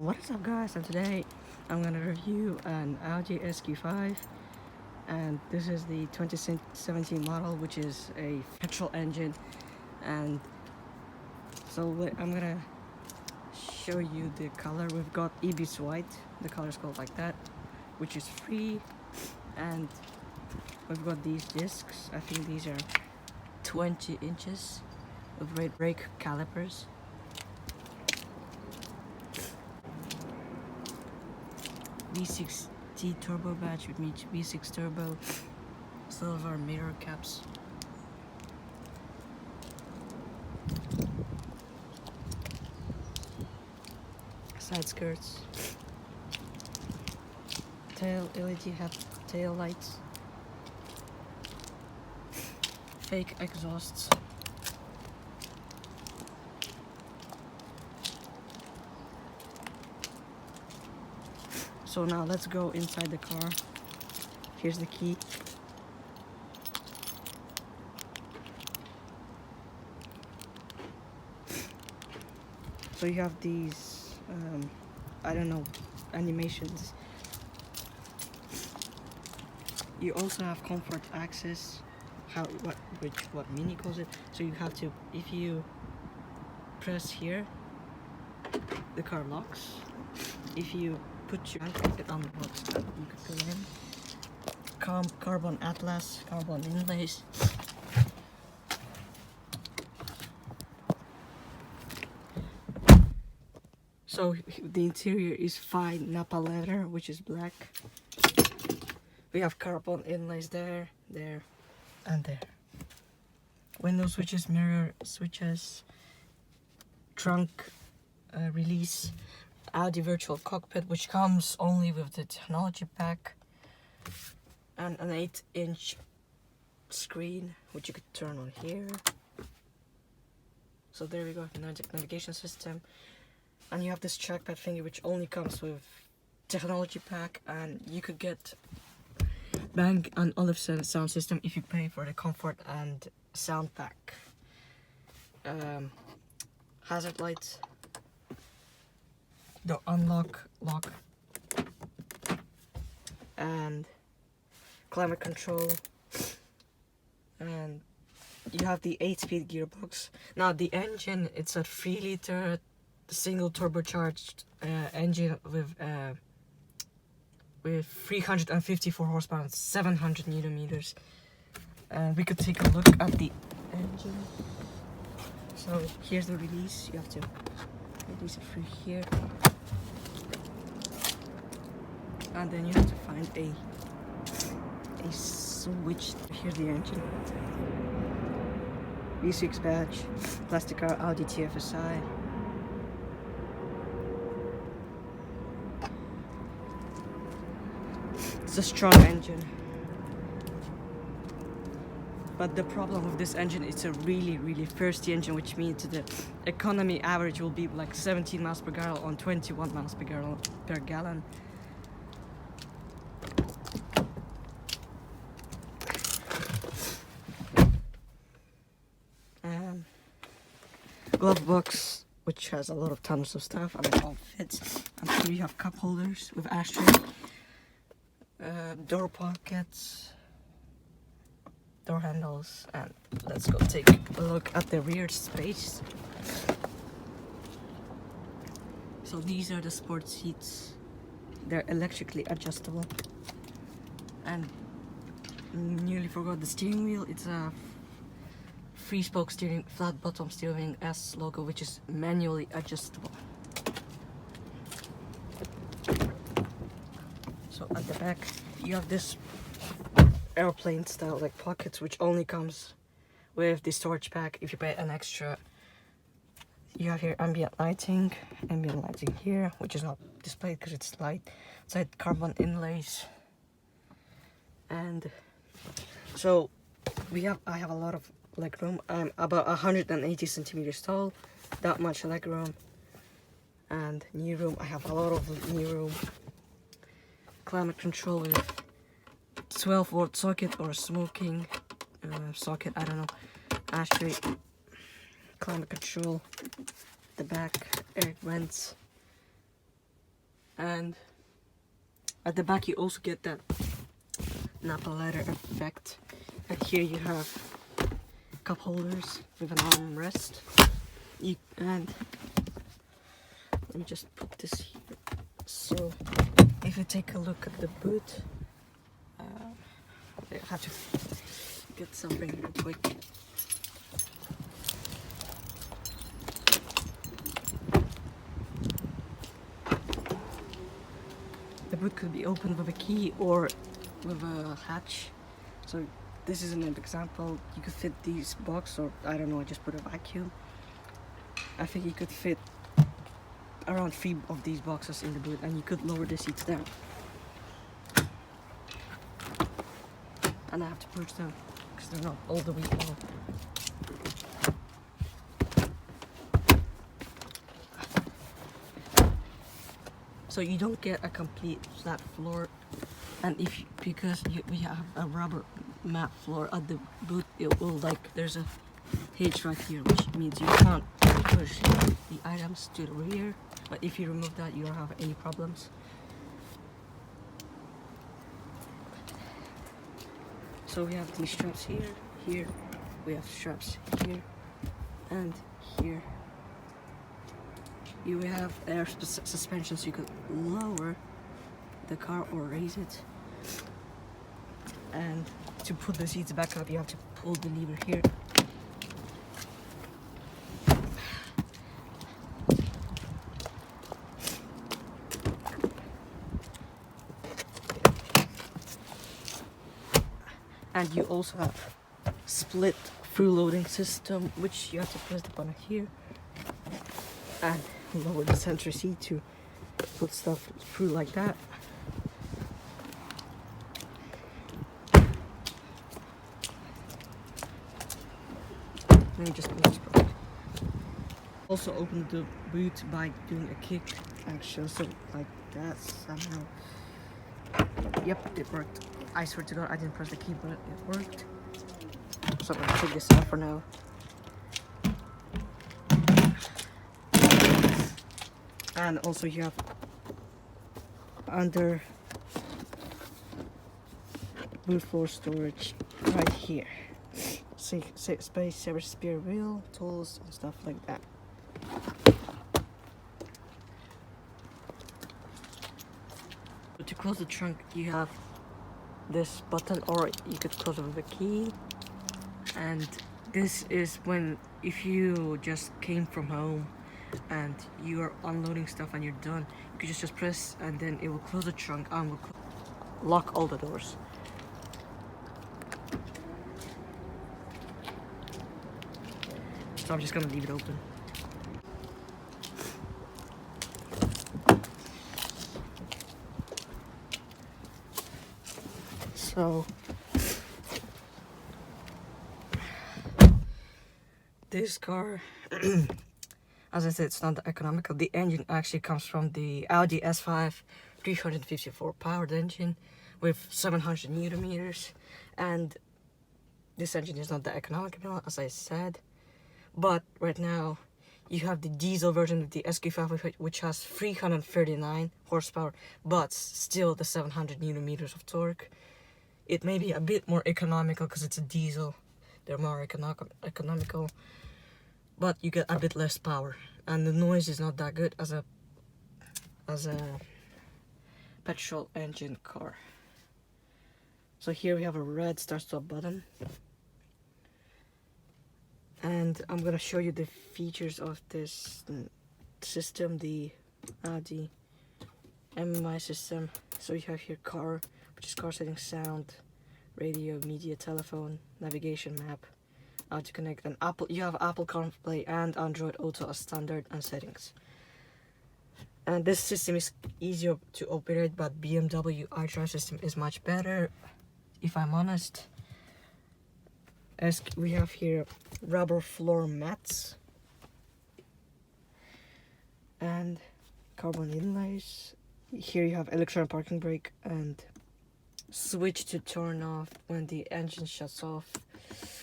What is up guys, and today I'm gonna review an Audi SQ5, and this is the 2017 model, which is a petrol engine. And I'm gonna show you the color. We've got Ibis White, the color is called like that, which is free. And we've got these discs. I think these are 20 inches with brake calipers. V6T turbo badge with me, V6 turbo, silver mirror caps. Side skirts, tail LED tail lights, fake exhausts. So now let's go inside the car. Here's the key. So you have these, I don't know, animations. You also have comfort access, what Mini calls it. So you have to, if you press here, the car locks. If you put your hand, it unlocks. You could go in. Carbon atlas, carbon inlays. So the interior is fine Napa leather, which is black. We have carbon inlays there, and there. Window switches, mirror switches, trunk release, Audi virtual cockpit, which comes only with the technology pack, and an 8-inch screen, which you could turn on here. So there we go, navigation system. And you have this trackpad thingy, which only comes with technology pack, and you could get Bang & Olufsen sound system if you pay for the comfort and sound pack. Hazard lights, the unlock, lock, and climate control, and you have the 8-speed gearbox. Now the engine, it's a 3-liter single turbocharged engine with 354 horsepower and 700 newton meters. We could take a look at the engine. So here's the release. You have to release it through here, and then you have to find a switch. Here's the engine. V6 badge, plastic car, Audi TFSI. It's a strong engine, but the problem with this engine, it's a really thirsty engine, which means the economy average will be like 17 miles per gallon on 21 miles per gallon. Glove box, which has a lot of tons of stuff, and it all fits. And here you have cup holders with ashtray. Door pockets, door handles, and let's go take a look at the rear space. So these are the sport seats. They're electrically adjustable. And nearly forgot the steering wheel. It's a 3-spoke steering, flat bottom steering, S logo, which is manually adjustable. So at the back you have this airplane style like pockets, which only comes with the storage pack if you pay an extra. You have here ambient lighting here, which is not displayed because it's light. Inside carbon inlays, and so I have a lot of leg room. I'm about 180 centimeters tall, that much leg room. And knee room, I have a lot of knee room. Climate control with 12-volt socket or smoking socket, I don't know. Ashtray, climate control, the back, air vents, And at the back you also get that Napa leather effect. And here you have cup holders with an armrest. And let me just put this here. So if you take a look at the boot, I have to get something real quick. The boot could be opened with a key or with a hatch. So this is an example. You could fit these boxes, or I don't know, I just put a vacuum. I think you could fit around 3 of these boxes in the boot, and you could lower the seats down. And I have to push them because they're not all the way down. So you don't get a complete flat floor, and because we have a rubber mat floor at the boot, it will, like, there's a hitch right here, which means you can't push the items to the rear. But if you remove that, you don't have any problems. So we have these straps here, we have straps here, and here. You have air suspension, so you could lower the car or raise it. And to put the seats back up, you have to pull the lever here. And you also have split through loading system, which you have to press the button here and lower the center seat to put stuff through like that. Let me just pull this part. Also open the boot by doing a kick action, so like that somehow. Yep, it worked. I swear to God, I didn't press the key, but it worked. So I'm gonna take this out for now. And also you have under boot floor storage right here. Space, spare wheel, tools, and stuff like that. To close the trunk, you have this button, or you could close it with a key. And this is when, if you just came from home and you are unloading stuff and you're done, you could just press, and then it will close the trunk and will lock all the doors. So I'm just gonna leave it open. So this car, as I said, it's not that economical. The engine actually comes from the Audi S5 354 powered engine with 700 Newton meters, and this engine is not that economical, as I said. But right now you have the diesel version of the SQ5, which has 339 horsepower, but still the 700 Newton meters of torque. It may be a bit more economical because it's a diesel. They're more economical, but you get a bit less power, and the noise is not that good as a petrol engine car. So here we have a red start-stop button, and I'm gonna show you the features of this system, the Audi MMI system. So you have here car, which is car settings, sound, radio, media, telephone, navigation, map, how to connect, and Apple. You have Apple CarPlay and Android Auto as standard and settings. And this system is easier to operate, but BMW iDrive system is much better, if I'm honest. As we have here rubber floor mats and carbon inlays. Here you have electronic parking brake and switch to turn off when the engine shuts off,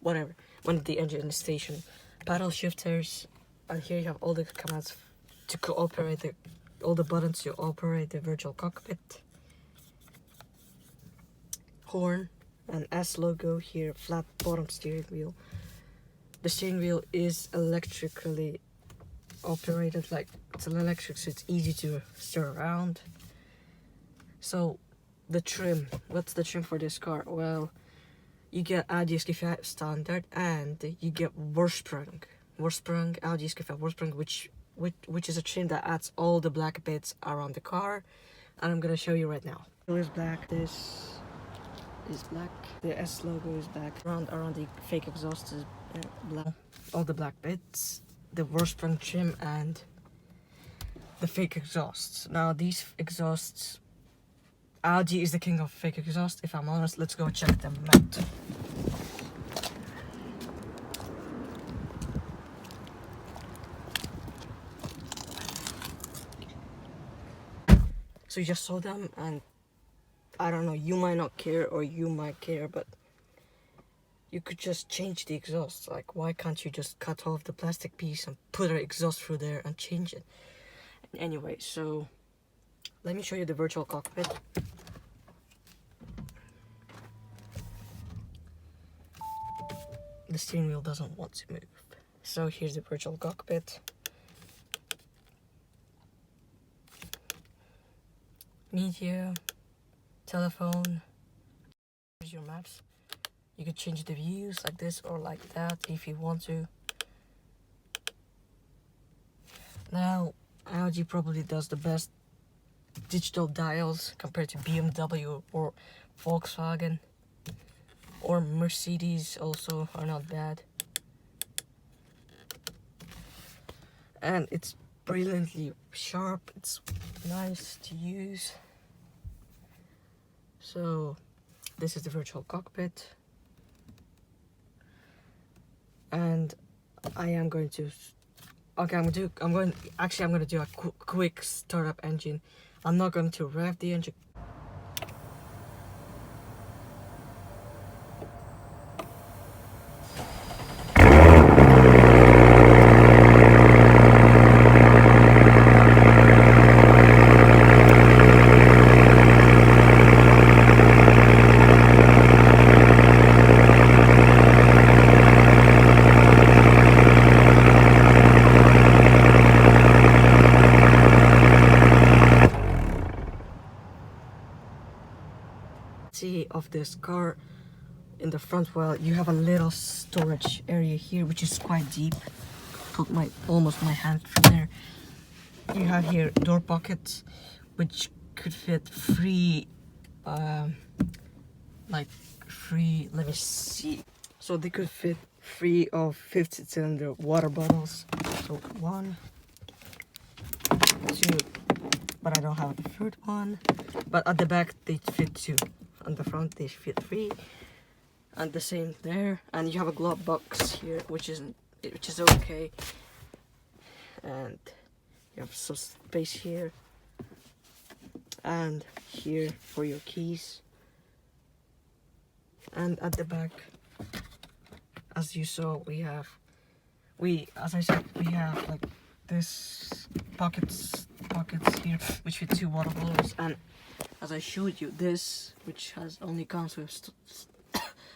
whatever, when the engine is stationed. Paddle shifters, and here you have all the commands to cooperate the all the buttons to operate the virtual cockpit. Horn and S logo here, flat bottom steering wheel. The steering wheel is electrically operated, like it's an electric, so it's easy to stir around. So the trim, what's the trim for this car? Well, you get Audi SQ5 standard and you get Vorsprung Audi SQ5 Vorsprung, which is a trim that adds all the black bits around the car, and I'm gonna show you right now. It is black, this is black, the S logo is black, around the fake exhaust is black, all the black bits, the Vorsprung trim and the fake exhausts. Now these exhausts, Audi is the king of fake exhaust, if I'm honest. Let's go check them out. So you just saw them, and I don't know, you might not care or you might care, but you could just change the exhaust. Like, why can't you just cut off the plastic piece and put an exhaust through there and change it? Anyway, so let me show you the virtual cockpit. The steering wheel doesn't want to move. So here's the virtual cockpit. Media, telephone, here's your maps. You could change the views like this or like that if you want to. Now, Audi probably does the best digital dials compared to BMW or Volkswagen. Or Mercedes also are not bad. And it's brilliantly sharp, it's nice to use. So this is the virtual cockpit. And I am going to, okay, I'm going to do a quick startup engine. I'm not going to rev the engine. Of this car in the front, well, you have a little storage area here which is quite deep. Put almost my hand through there. You have here door pockets which could fit three, let me see, so they could fit 3 of 50 cylinder water bottles. So 1, 2, but I don't have the third one, but at the back they fit 2. On the front they fit 3, and the same there. And you have a glove box here, which is okay, and you have some space here and here for your keys. And at the back, as you saw, as I said, we have like this pockets here which fit 2 water bottles, and as I showed you, this, which only comes with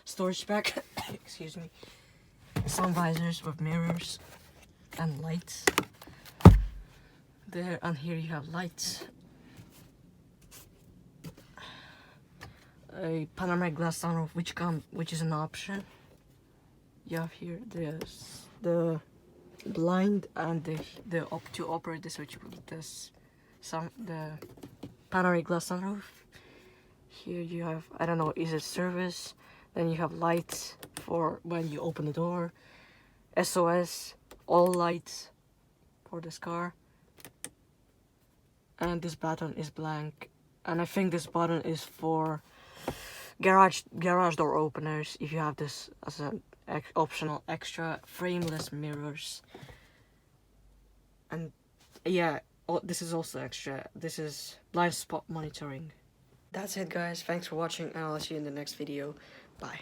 storage pack, excuse me, sun visors with mirrors and lights. There, and here you have lights. A panoramic glass sunroof, which is an option. You have here the blind and the to operate this, which the panoramic glass sunroof. Here you have, I don't know, is it service? Then you have lights for when you open the door. SOS, all lights for this car. And this button is blank. And I think this button is for garage door openers, if you have this as an optional extra. Frameless mirrors. And yeah, this is also extra. This is blind spot monitoring. That's it, guys. Thanks for watching, and I'll see you in the next video. Bye.